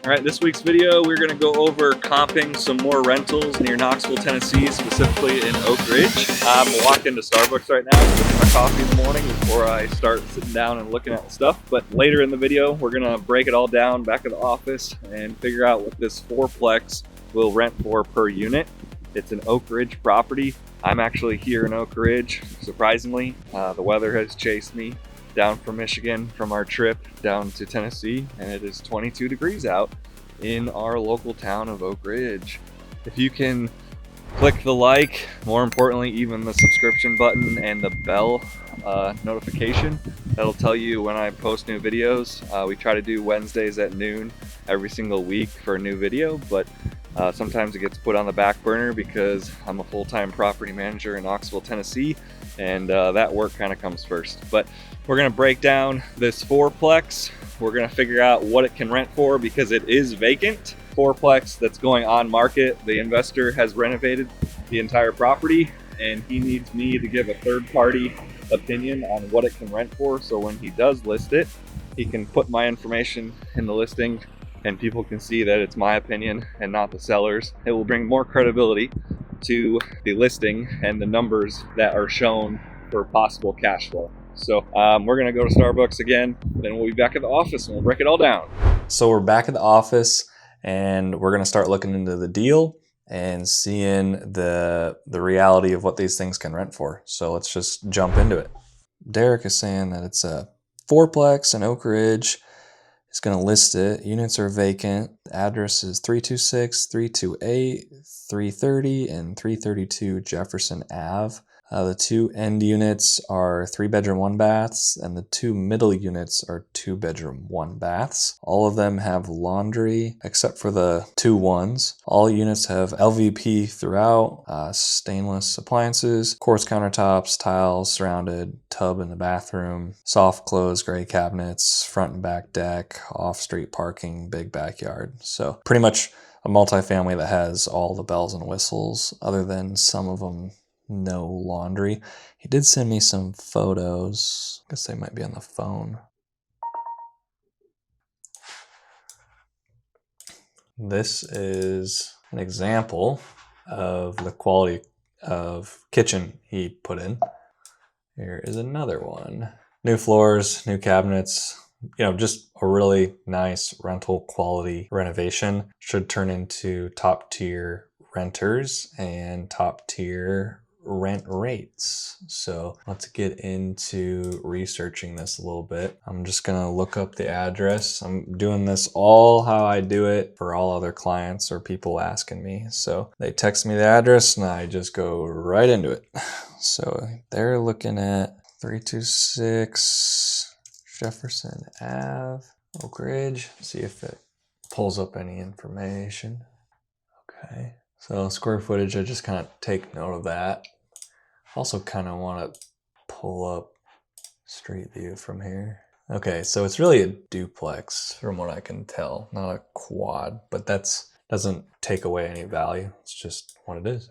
All right, this week's video, we're going to go over comping some more rentals near Knoxville, Tennessee, specifically in Oak Ridge. I'm walking to Starbucks right now, getting my coffee in the morning before I start sitting down and looking at the stuff. But later in the video, we're going to break it all down back at the office and figure out what this fourplex will rent for per unit. It's an Oak Ridge property. I'm actually here in Oak Ridge, surprisingly. The weather has chased me down from Michigan from our trip down to Tennessee, and it is 22 degrees out in our local town of Oak Ridge. If you can click the like, more importantly even the subscription button and the bell notification, that'll tell you when I post new videos. We try to do Wednesdays at noon every single week for a new video, but sometimes it gets put on the back burner because I'm a full-time property manager in Knoxville, Tennessee, and that work kind of comes first. But we're going to break down this fourplex. We're going to figure out what it can rent for because it is vacant. Fourplex that's going on market. The investor has renovated the entire property and he needs me to give a third-party opinion on what it can rent for, so when he does list it, he can put my information in the listing and people can see that it's my opinion and not the seller's. It will bring more credibility to the listing and the numbers that are shown for possible cash flow. So we're gonna go to Starbucks again, then we'll be back at the office and we'll break it all down. So we're back at the office and we're gonna start looking into the deal and seeing the reality of what these things can rent for. So let's just jump into it. Derek is saying that it's a fourplex in Oak Ridge. He's going to list it. Units are vacant. The address is 326, 328, 330, and 332 Jefferson Ave. The two end units are 3-bedroom, 1-baths, and the two middle units are 2-bedroom, 1-baths. All of them have laundry, except for the two ones. All units have LVP throughout, stainless appliances, quartz countertops, tiles surrounded, tub in the bathroom, soft close gray cabinets, front and back deck, off-street parking, big backyard. So pretty much a multifamily that has all the bells and whistles, other than some of them no laundry. He did send me some photos. I guess they might be on the phone. This is an example of the quality of kitchen he put in. Here is another one. New floors, new cabinets, just a really nice rental quality renovation. Should turn into top tier renters and top tier rent rates. So let's get into researching this a little bit. I'm just gonna look up the address. I'm doing this all how I do it for all other clients or people asking me. So they text me the address and I just go right into it. So they're looking at 326 Jefferson Ave, Oak Ridge. See if it pulls up any information. Okay. So square footage, I just kind of take note of that. Also kind of want to pull up street view from here. Okay, so it's really a duplex from what I can tell, not a quad, but that doesn't take away any value. It's just what it is.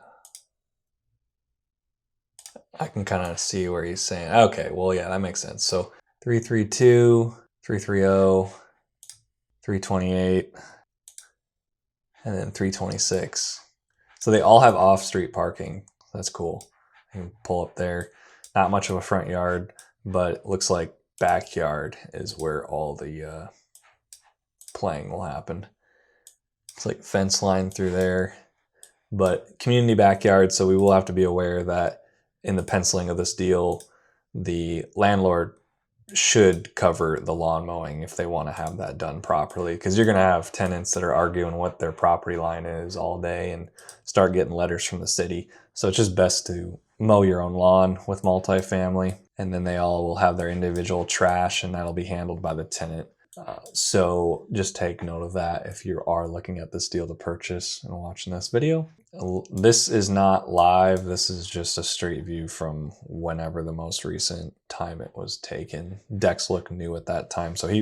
I can kind of see where he's saying, okay, well, yeah, that makes sense. So 332, 330, 328, and then 326. So they all have off-street parking. That's cool. You can pull up there. Not much of a front yard, but it looks like backyard is where all the playing will happen. It's like fence line through there, but community backyard. So we will have to be aware that in the penciling of this deal, the landlord should cover the lawn mowing if they want to have that done properly, because you're going to have tenants that are arguing what their property line is all day and start getting letters from the city. So it's just best to mow your own lawn with multifamily, and then they all will have their individual trash and that'll be handled by the tenant. So just take note of that if you are looking at this deal to purchase and watching this video. This is not live. This is just a street view from whenever the most recent time it was taken. Decks look new at that time. So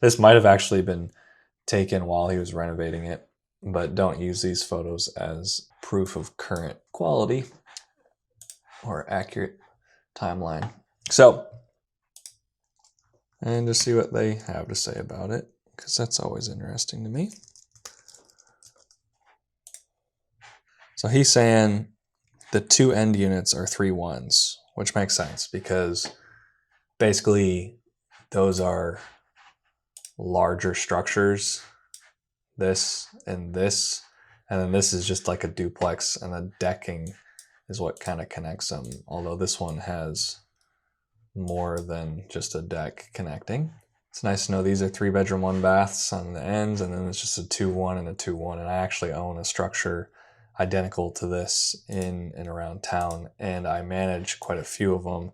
this might have actually been taken while he was renovating it, but don't use these photos as proof of current quality or accurate timeline. So, and to see what they have to say about it, because that's always interesting to me. So he's saying the two end units are 3-1s, which makes sense because basically those are larger structures, this and this, and then this is just like a duplex, and the decking is what kind of connects them, although this one has more than just a deck connecting. It's nice to know these are 3-bedroom, 1-baths on the ends, and then it's just a 2-1 and a 2-1, and I actually own a structure identical to this in and around town, and I manage quite a few of them.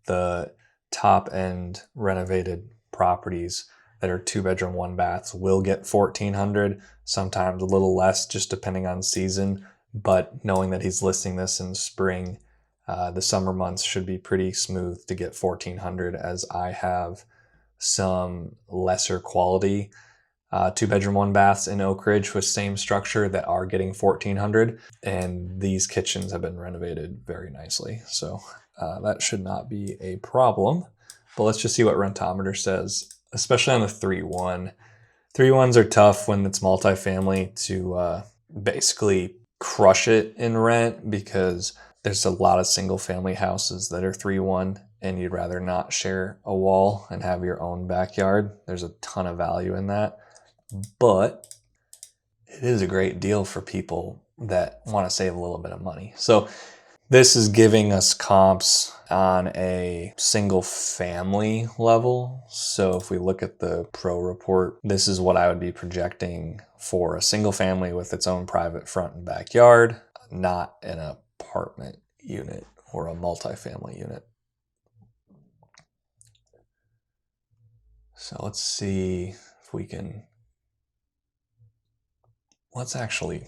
The top end renovated properties that are 2-bedroom, 1-baths will get 1,400, sometimes a little less, just depending on season. But knowing that he's listing this in spring, the summer months should be pretty smooth to get 1,400, as I have some lesser quality 2-bedroom, 1-baths in Oak Ridge with same structure that are getting 1,400, and these kitchens have been renovated very nicely, so that should not be a problem. But let's just see what Rentometer says, especially on the 3-1. 3-1s are tough when it's multifamily to basically crush it in rent, because there's a lot of single family houses that are 3-1 and you'd rather not share a wall and have your own backyard. There's a ton of value in that, but it is a great deal for people that want to save a little bit of money. So this is giving us comps on a single family level. So if we look at the pro report, this is what I would be projecting for a single family with its own private front and backyard, not an apartment unit or a multifamily unit. So let's see if we can, let's actually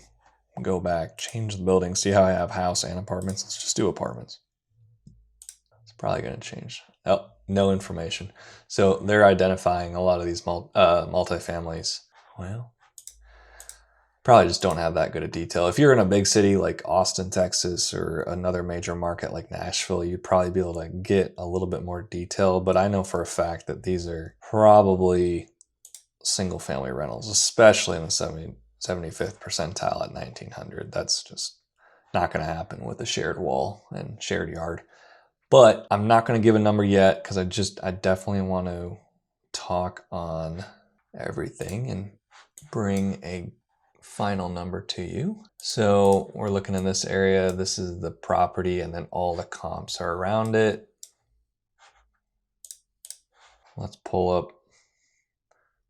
go back, change the building, see how I have house and apartments. Let's just do apartments. It's probably going to change. Oh, no information. So they're identifying a lot of these multifamilies. Well, probably just don't have that good of detail. If you're in a big city like Austin, Texas, or another major market like Nashville, you'd probably be able to get a little bit more detail. But I know for a fact that these are probably single family rentals, especially in the 75th percentile at 1900. That's just not going to happen with a shared wall and shared yard. But I'm not going to give a number yet because I definitely want to talk on everything and bring a final number to you. So we're looking in this area. This is the property, and then all the comps are around it. Let's pull up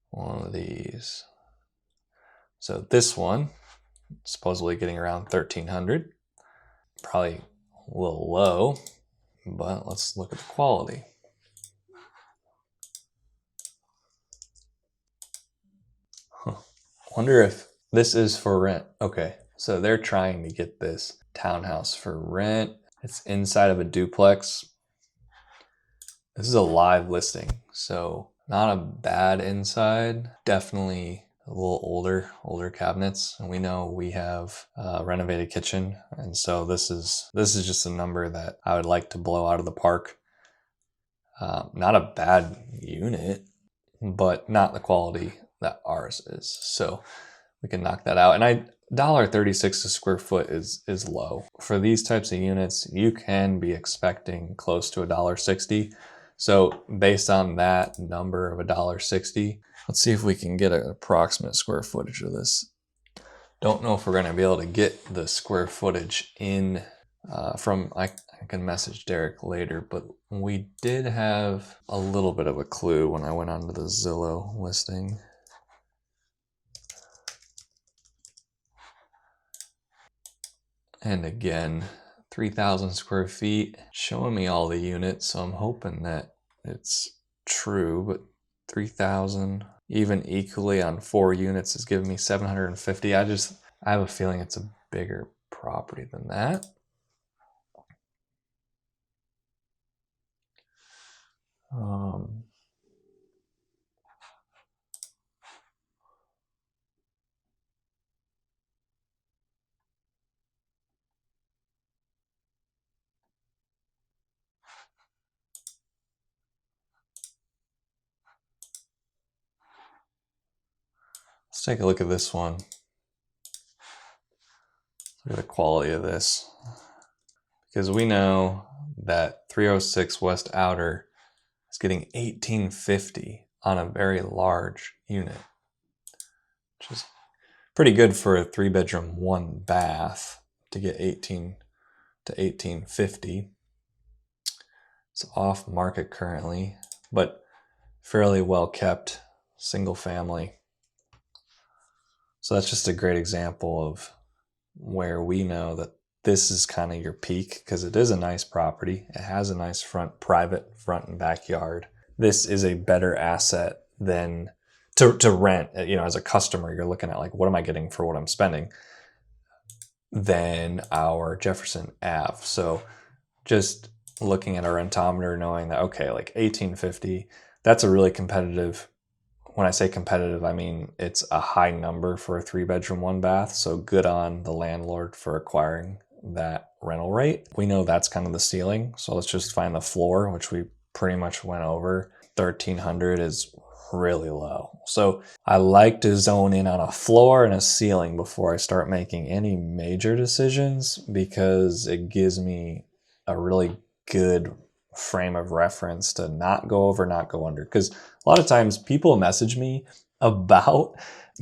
one of these. So this one, supposedly getting around 1,300. Probably a little low, but let's look at the quality. Wonder if this is for rent. Okay, so they're trying to get this townhouse for rent. It's inside of a duplex. This is a live listing, so not a bad inside. Definitely a little older cabinets, and we know we have a renovated kitchen, and so this is just a number that I would like to blow out of the park. Not a bad unit, but not the quality that ours is. So we can knock that out. And $1.36 a square foot is low. For these types of units, you can be expecting close to $1.60. So based on that number of $1.60, let's see if we can get an approximate square footage of this. Don't know if we're going to be able to get the square footage in I can message Derek later, but we did have a little bit of a clue when I went onto the Zillow listing. And again, 3,000 square feet, showing me all the units, so I'm hoping that it's true, but 3,000, even equally on 4 units, is giving me 750. I have a feeling it's a bigger property than that. Let's take a look at this one. Look at the quality of this. Because we know that 306 West Outer is getting $18.50 on a very large unit, which is pretty good for a 3-bedroom, 1-bath to get 18 to 18.50. It's off market currently, but fairly well kept, single family. So that's just a great example of where we know that this is kind of your peak, because it is a nice property. It has a nice private front and backyard. This is a better asset than to rent. You know, as a customer, you're looking at like, what am I getting for what I'm spending, than our Jefferson Ave. So just looking at our rentometer, knowing that, okay, like 18.50, that's a really competitive. When I say competitive, I mean it's a high number for a 3-bedroom, 1-bath. So good on the landlord for acquiring that rental rate. We know that's kind of the ceiling. So let's just find the floor, which we pretty much went over. 1,300 is really low. So I like to zone in on a floor and a ceiling before I start making any major decisions, because it gives me a really good frame of reference to not go over, not go under. Because a lot of times people message me about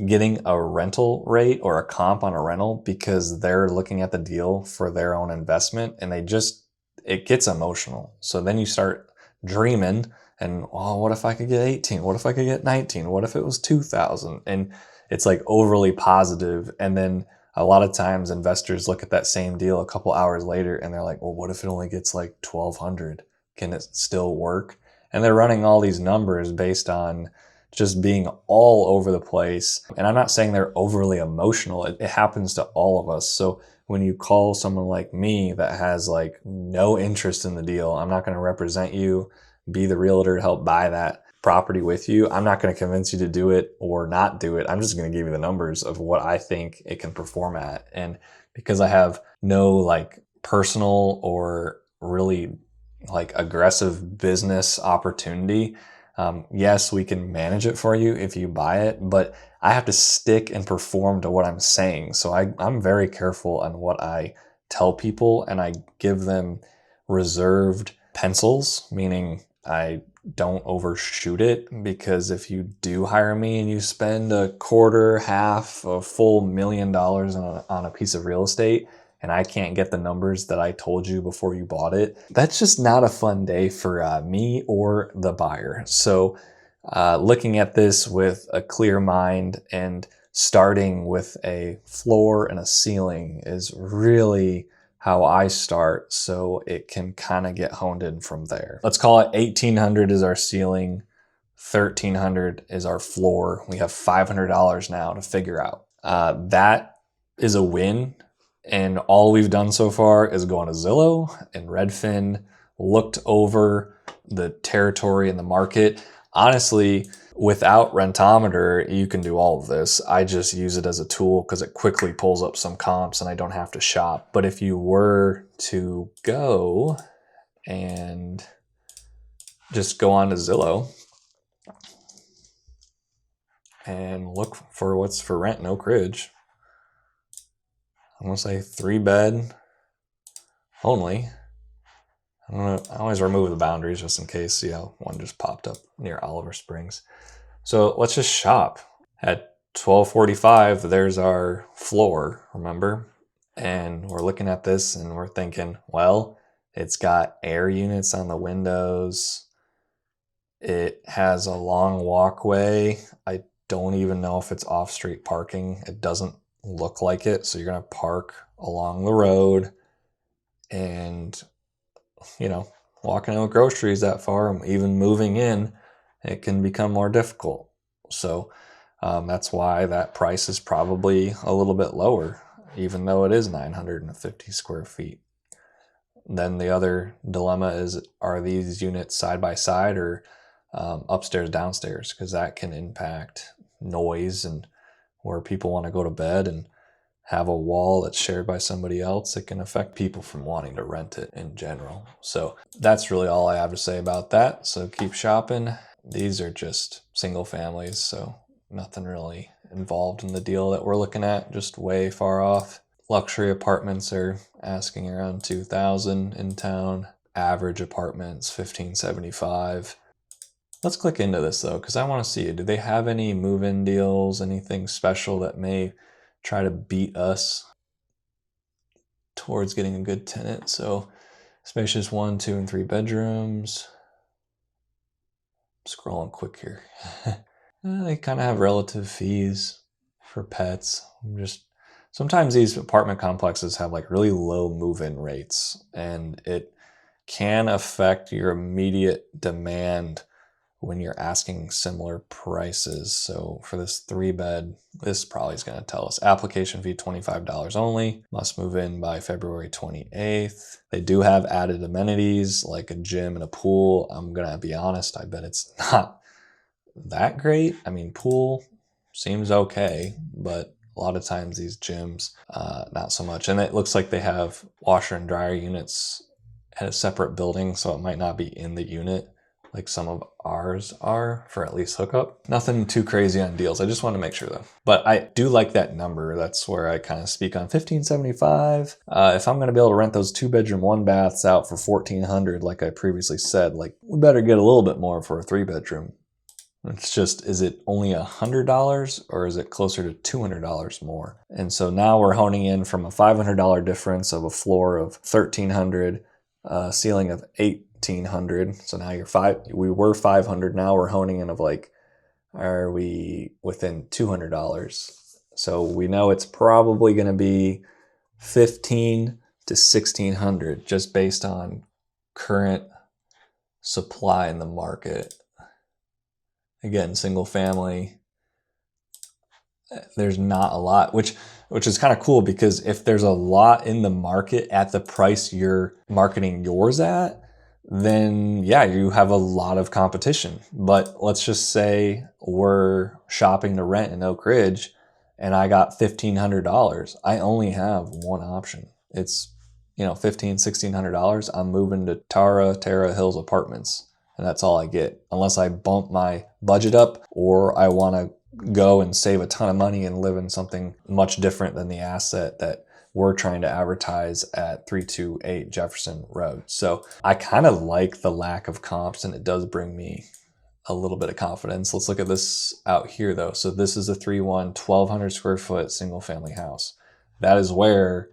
getting a rental rate or a comp on a rental because they're looking at the deal for their own investment, and it gets emotional. So then you start dreaming and, oh, what if I could get 18? What if I could get 19? What if it was 2,000? And it's like overly positive. And then a lot of times investors look at that same deal a couple hours later and they're like, well, what if it only gets like 1,200? Can it still work? And they're running all these numbers based on just being all over the place. And I'm not saying they're overly emotional. It happens to all of us. So when you call someone like me that has like no interest in the deal, I'm not going to represent you, be the realtor to help buy that property with you. I'm not going to convince you to do it or not do it. I'm just going to give you the numbers of what I think it can perform at. And because I have no like personal or really like aggressive business opportunity, yes, we can manage it for you if you buy it, but I have to stick and perform to what I'm saying. So I'm very careful on what I tell people, and I give them reserved pencils, meaning I don't overshoot it, because if you do hire me and you spend a quarter, half, a full $1 million on a piece of real estate, and I can't get the numbers that I told you before you bought it, that's just not a fun day for me or the buyer. So looking at this with a clear mind and starting with a floor and a ceiling is really how I start, so it can kind of get honed in from there. Let's call it 1,800 is our ceiling, 1,300 is our floor. We have $500 now to figure out. That is a win. And all we've done so far is go on to Zillow and Redfin, looked over the territory and the market. Honestly, without Rentometer, you can do all of this. I just use it as a tool because it quickly pulls up some comps and I don't have to shop. But if you were to go and just go on to Zillow and look for what's for rent in Oak Ridge, I'm gonna say 3-bed only. I always remove the boundaries just in case. See how one just popped up near Oliver Springs. So let's just shop. At 12:45, there's our floor, remember? And we're looking at this and we're thinking, well, it's got air units on the windows. It has a long walkway. I don't even know if it's off-street parking. It doesn't look like it. So you're going to park along the road, and, you know, walking out with groceries that far, even moving in, it can become more difficult. So that's why that price is probably a little bit lower, even though it is 950 square feet. Then the other dilemma is, are these units side by side or upstairs, downstairs? Because that can impact noise, and where people want to go to bed and have a wall that's shared by somebody else, it can affect people from wanting to rent it in general. So that's really all I have to say about that. So keep shopping. These are just single families, so nothing really involved in the deal that we're looking at, just way far off. luxury apartments are asking around $2,000 in town. Average apartments $1,575. Let's click into this though, because I want to see, do they have any move-in deals, anything special that may try to beat us towards getting a good tenant? So spacious 1, 2, and 3 bedrooms. Scrolling quick here. They kind of have relative fees for pets. Sometimes these apartment complexes have like really low move-in rates, and it can affect your immediate demand when you're asking similar prices. So for this 3-bed, this probably is going to tell us application fee $25 only, must move in by February 28th. They do have added amenities like a gym and a pool. I'm going to be honest, I bet it's not that great. I mean, pool seems okay, but a lot of times these gyms, not so much. And it looks like they have washer and dryer units at a separate building, so it might not be in the unit like some of ours are for at least hookup. Nothing too crazy on deals. I just want to make sure though. But I do like that number. That's where I kind of speak on $1,575. If I'm going to be able to rent those 2-bedroom 1-baths out for $1,400, like I previously said, like we better get a little bit more for a 3-bedroom. It's just, is it only $100 or is it closer to $200 more? And so now we're honing in from a $500 difference of a floor of $1,300, ceiling of $1,800. So now we were $500. Now we're honing in of like, are we within $200? So we know it's probably going to be $1,500 to $1,600 just based on current supply in the market. Again, single family, there's not a lot, which is kind of cool, because if there's a lot in the market at the price you're marketing yours at, then yeah, you have a lot of competition. But let's just say we're shopping to rent in Oak Ridge and I got $1,500. I only have one option. It's, $1,500, $1,600. I'm moving to Terra Hills Apartments. And that's all I get, unless I bump my budget up or I want to go and save a ton of money and live in something much different than the asset that we're trying to advertise at 328 Jefferson Road. So I kind of like the lack of comps, and it does bring me a little bit of confidence. Let's look at this out here though. So this is a 3-1, 1,200 square foot single family house. That is where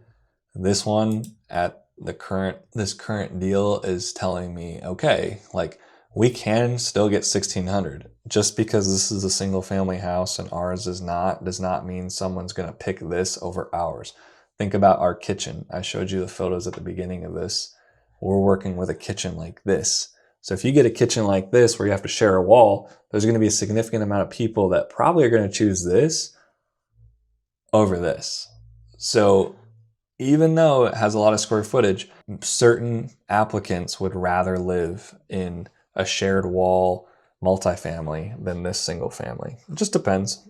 this one at this current deal is telling me, okay, like, we can still get $1,600. Just because this is a single family house and ours is not, does not mean someone's going to pick this over ours. Think about our kitchen. I showed you the photos at the beginning of this. We're working with a kitchen like this. So if you get a kitchen like this where you have to share a wall, there's going to be a significant amount of people that probably are going to choose this over this. So even though it has a lot of square footage, certain applicants would rather live in a shared wall multifamily than this single family. It just depends.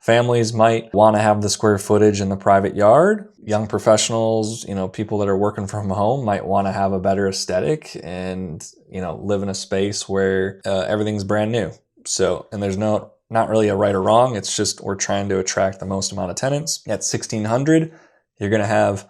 Families might want to have the square footage in the private yard. Young professionals, people that are working from home might want to have a better aesthetic and, live in a space where everything's brand new. So, and there's not really a right or wrong. It's just, we're trying to attract the most amount of tenants. At 1,600, you're going to have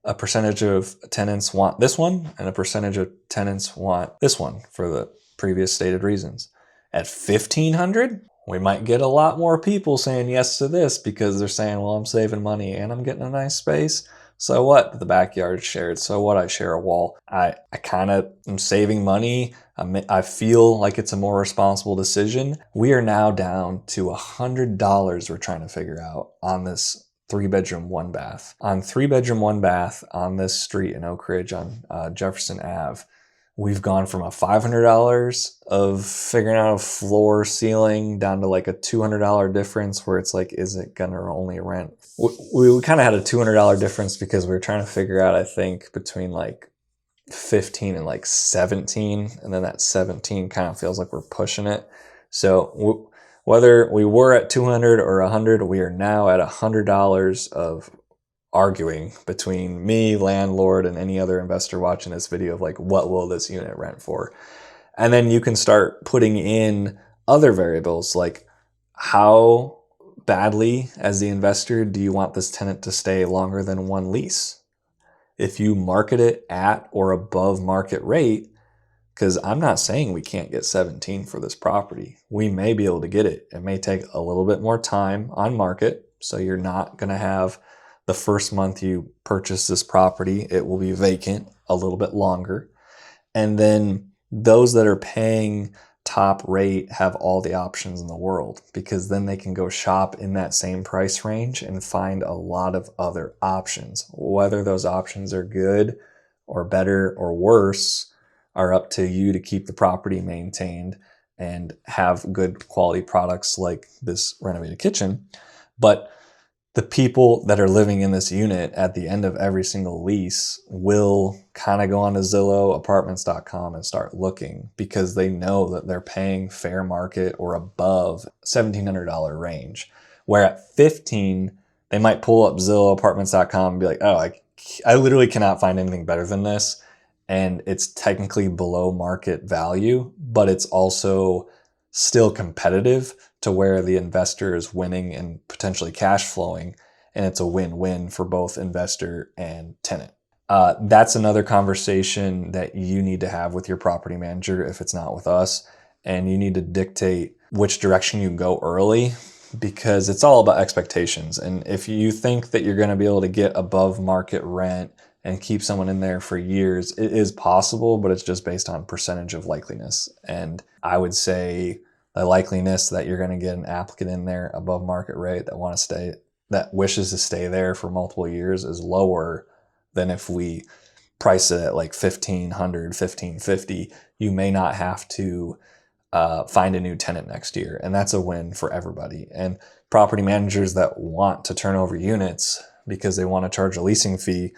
a percentage of tenants want this one and a percentage of tenants want this one for the previous stated reasons. At 1,500, we might get a lot more people saying yes to this because they're saying, well, I'm saving money and I'm getting a nice space. So what? The backyard's shared. So what? I share a wall. I kind of am saving money. I feel like it's a more responsible decision. We are now down to $100 we're trying to figure out on this 3-bedroom 1-bath. On 3-bedroom 1-bath on this street in Oak Ridge on Jefferson Ave, we've gone from a $500 of figuring out a floor ceiling down to like a $200 difference where it's like, is it gonna only rent? We kind of had a $200 difference because we were trying to figure out, I think, between like 15 and like 17, and then that 17 kind of feels like we're pushing it. So whether we were at 200 or 100, we are now at $100 of arguing between me, landlord, and any other investor watching this video of like, what will this unit rent for? And then you can start putting in other variables like how badly as the investor do you want this tenant to stay longer than one lease? If you market it at or above market rate, because I'm not saying we can't get 17 for this property. We may be able to get it. It may take a little bit more time on market. So you're not going to have the first month you purchase this property, it will be vacant a little bit longer. And then those that are paying top rate have all the options in the world, because then they can go shop in that same price range and find a lot of other options. Whether those options are good or better or worse are up to you to keep the property maintained and have good quality products like this renovated kitchen. But the people that are living in this unit at the end of every single lease will kind of go on to Zillow, apartments.com and start looking, because they know that they're paying fair market or above $1,700 range. Where at 15, they might pull up Zillow, apartments.com and be like, oh, I literally cannot find anything better than this. And it's technically below market value, but it's also still competitive to where the investor is winning and potentially cash flowing, and it's a win-win for both investor and tenant. That's another conversation that you need to have with your property manager if it's not with us, and you need to dictate which direction you go early, because it's all about expectations. And if you think that you're going to be able to get above market rent and keep someone in there for years, it is possible, but it's just based on percentage of likeliness. And I would say the likeliness that you're going to get an applicant in there above market rate that wishes to stay there for multiple years is lower than if we price it at like $1,500, $1,550. You may not have to find a new tenant next year, and that's a win for everybody. And property managers that want to turn over units because they want to charge a leasing fee,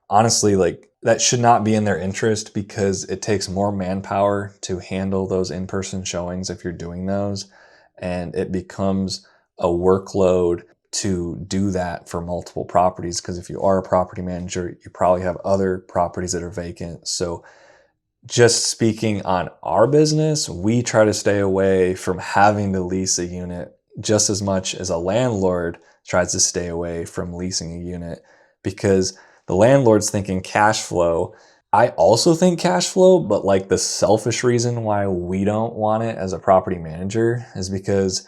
honestly, like that should not be in their interest, because it takes more manpower to handle those in-person showings if you're doing those. And it becomes a workload to do that for multiple properties, because if you are a property manager, you probably have other properties that are vacant. So just speaking on our business, we try to stay away from having to lease a unit just as much as a landlord tries to stay away from leasing a unit, because the landlord's thinking cash flow. I also think cash flow, but like the selfish reason why we don't want it as a property manager is because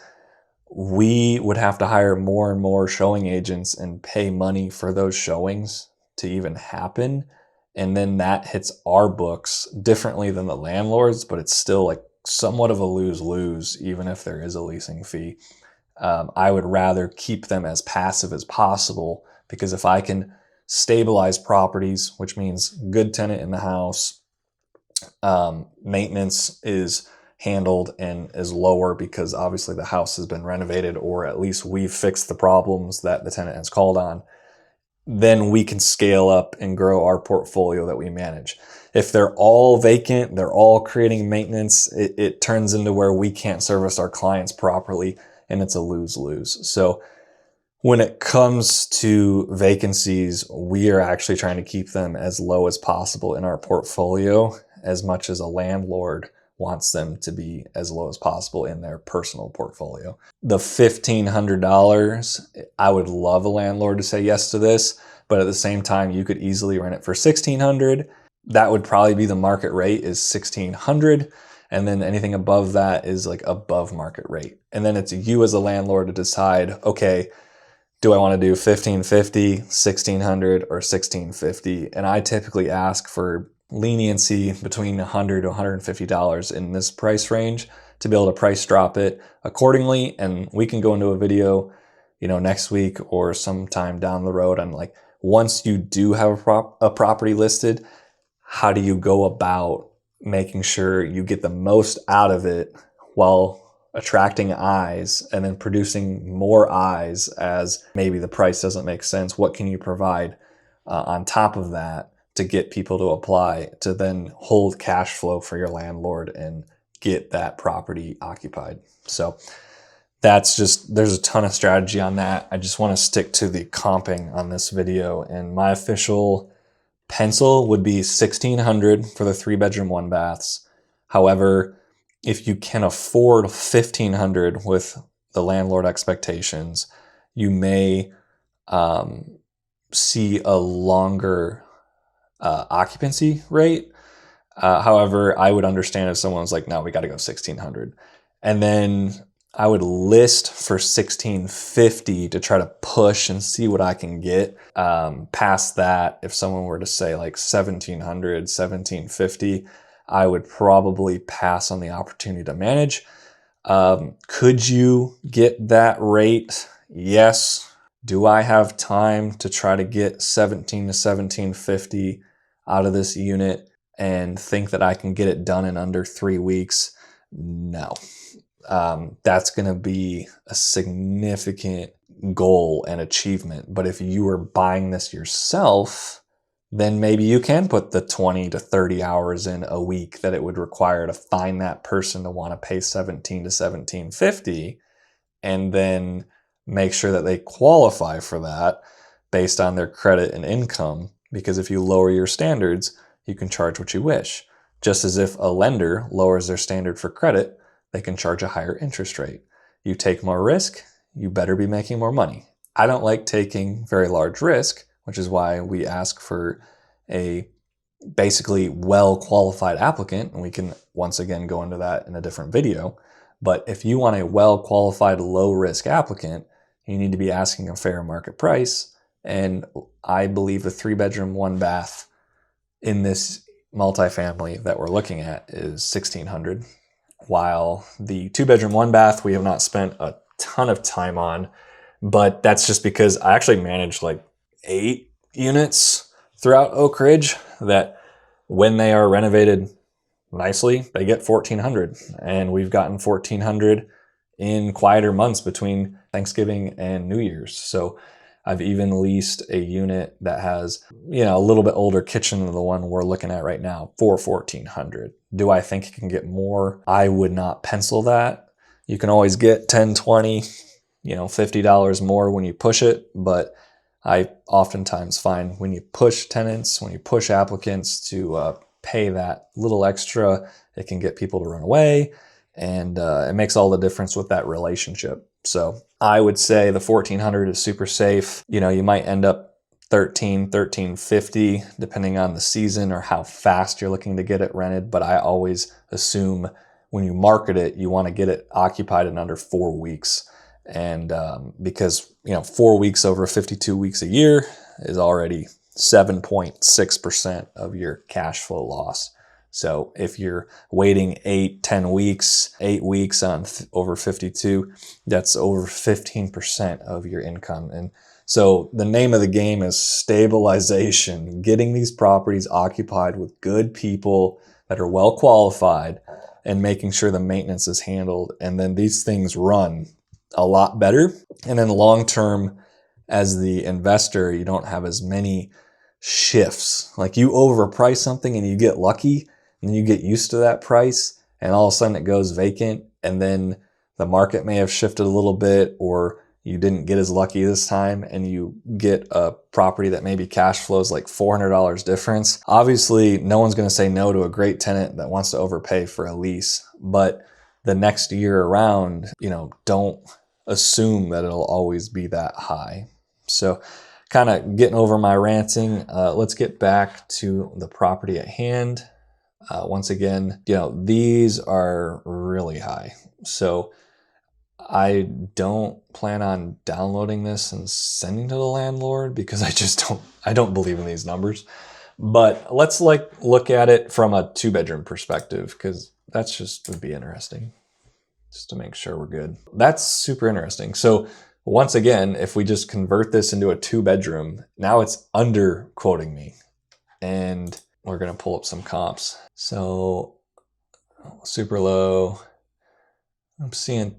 we would have to hire more and more showing agents and pay money for those showings to even happen. And then that hits our books differently than the landlords, but it's still like somewhat of a lose-lose, even if there is a leasing fee. I would rather keep them as passive as possible, because if I can stabilize properties, which means good tenant in the house, maintenance is handled and is lower because obviously the house has been renovated, or at least we've fixed the problems that the tenant has called on, then we can scale up and grow our portfolio that we manage. If they're all vacant, they're all creating maintenance, it turns into where we can't service our clients properly, and it's a lose-lose. So when it comes to vacancies, we are actually trying to keep them as low as possible in our portfolio, as much as a landlord wants them to be as low as possible in their personal portfolio. The $1,500, I would love a landlord to say yes to this, but at the same time, you could easily rent it for $1,600. That would probably be the market rate, is $1,600. And then anything above that is like above market rate. And then it's you as a landlord to decide, okay, do I want to do $1,550, $1,600, or $1,650? And I typically ask for leniency between $100 to $150 in this price range to be able to price drop it accordingly. And we can go into a video, next week or sometime down the road on like, once you do have a property listed, how do you go about making sure you get the most out of it while attracting eyes and then producing more eyes as maybe the price doesn't make sense? What can you provide on top of that to get people to apply, to then hold cash flow for your landlord and get that property occupied? So there's a ton of strategy on that. I just want to stick to the comping on this video, and my official pencil would be $1,600 for the 3-bedroom 1-baths. However, if you can afford $1,500 with the landlord expectations. You may see a longer occupancy rate. However, I would understand if someone was like, no, we got to go 1600. And then I would list for 1650 to try to push and see what I can get. Past that, if someone were to say like 1700, 1750, I would probably pass on the opportunity to manage. Could you get that rate? Yes. Do I have time to try to get 17 to 1750 out of this unit and think that I can get it done in under 3 weeks? No. That's going to be a significant goal and achievement. But if you were buying this yourself, then maybe you can put the 20 to 30 hours in a week that it would require to find that person to want to pay 17 to 1750, and then make sure that they qualify for that based on their credit and income. Because if you lower your standards, you can charge what you wish. Just as if a lender lowers their standard for credit, they can charge a higher interest rate. You take more risk, you better be making more money. I don't like taking very large risk, which is why we ask for a basically well-qualified applicant, and we can once again go into that in a different video. But if you want a well-qualified, low-risk applicant, you need to be asking a fair market price. And I believe the 3-bedroom, 1-bath in this multifamily that we're looking at is $1,600, while the 2-bedroom, 1-bath we have not spent a ton of time on, but that's just because I actually manage like 8 units throughout Oak Ridge that when they are renovated nicely, they get $1,400, and we've gotten $1,400 in quieter months between Thanksgiving and New Year's. So I've even leased a unit that has, a little bit older kitchen than the one we're looking at right now for $1,400. Do I think it can get more? I would not pencil that. You can always get 10, 20, $50 more when you push it, but I oftentimes find when you push tenants, when you push applicants to pay that little extra, it can get people to run away, and it makes all the difference with that relationship. So I would say the $1,400 is super safe. You might end up $1,350 depending on the season or how fast you're looking to get it rented. But I always assume when you market it, you want to get it occupied in under 4 weeks. And because 4 weeks over 52 weeks a year is already 7.6% of your cash flow loss. So if you're waiting 8 weeks on over 52, that's over 15% of your income. And so the name of the game is stabilization, getting these properties occupied with good people that are well qualified and making sure the maintenance is handled. And then these things run a lot better. And then long term, as the investor, you don't have as many shifts. Like you overprice something and you get lucky and you get used to that price, and all of a sudden it goes vacant, and then the market may have shifted a little bit, or you didn't get as lucky this time and you get a property that maybe cash flows like $400 difference. Obviously, no one's going to say no to a great tenant that wants to overpay for a lease, but the next year around, don't assume that it'll always be that high. So kind of getting over my ranting, let's get back to the property at hand. Once again, these are really high. So I don't plan on downloading this and sending to the landlord because I don't believe in these numbers. But let's look at it from a 2-bedroom perspective, because that's just would be interesting, just to make sure we're good. That's super interesting. So once again, if we just convert this into a 2-bedroom, now it's under quoting me, and we're going to pull up some comps. So super low, I'm seeing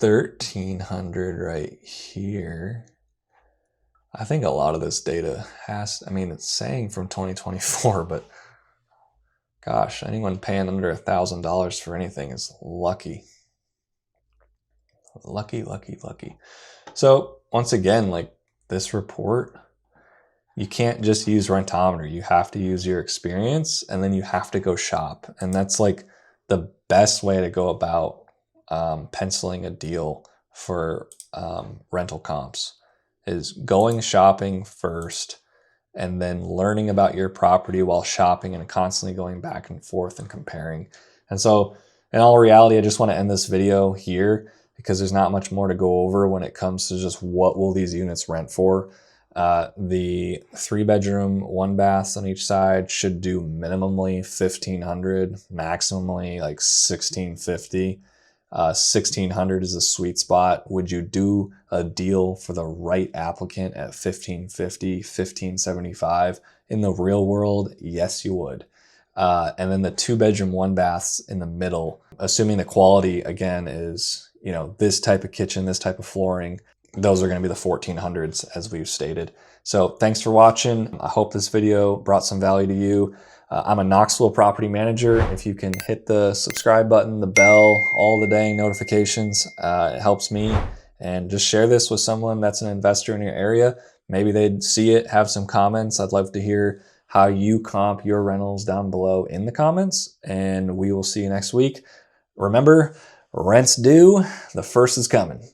1,300 right here. I think a lot of this data it's saying from 2024, but gosh, anyone paying under $1,000 for anything is lucky. Lucky. So once again, this report, you can't just use Rentometer. You have to use your experience, and then you have to go shop. And that's the best way to go about penciling a deal for rental comps is going shopping first and then learning about your property while shopping and constantly going back and forth and comparing. And so in all reality, I just want to end this video here because there's not much more to go over when it comes to just what will these units rent for. The 3-bedroom, 1 bath on each side should do minimally $1,500, maximally like $1,650. 1,600 is a sweet spot. Would you do a deal for the right applicant at $1,550, $1,575? In the real world, yes, you would. And then the 2-bedroom, 1 baths in the middle, assuming the quality again is, you know, this type of kitchen, this type of flooring, those are going to be the 1,400s as we've stated. So thanks for watching. I hope this video brought some value to you. I'm a Knoxville property manager. If you can hit the subscribe button, the bell, all the dang notifications, it helps me. And just share this with someone that's an investor in your area. Maybe they'd see it, have some comments. I'd love to hear how you comp your rentals down below in the comments. And we will see you next week. Remember, rent's due, the first is coming.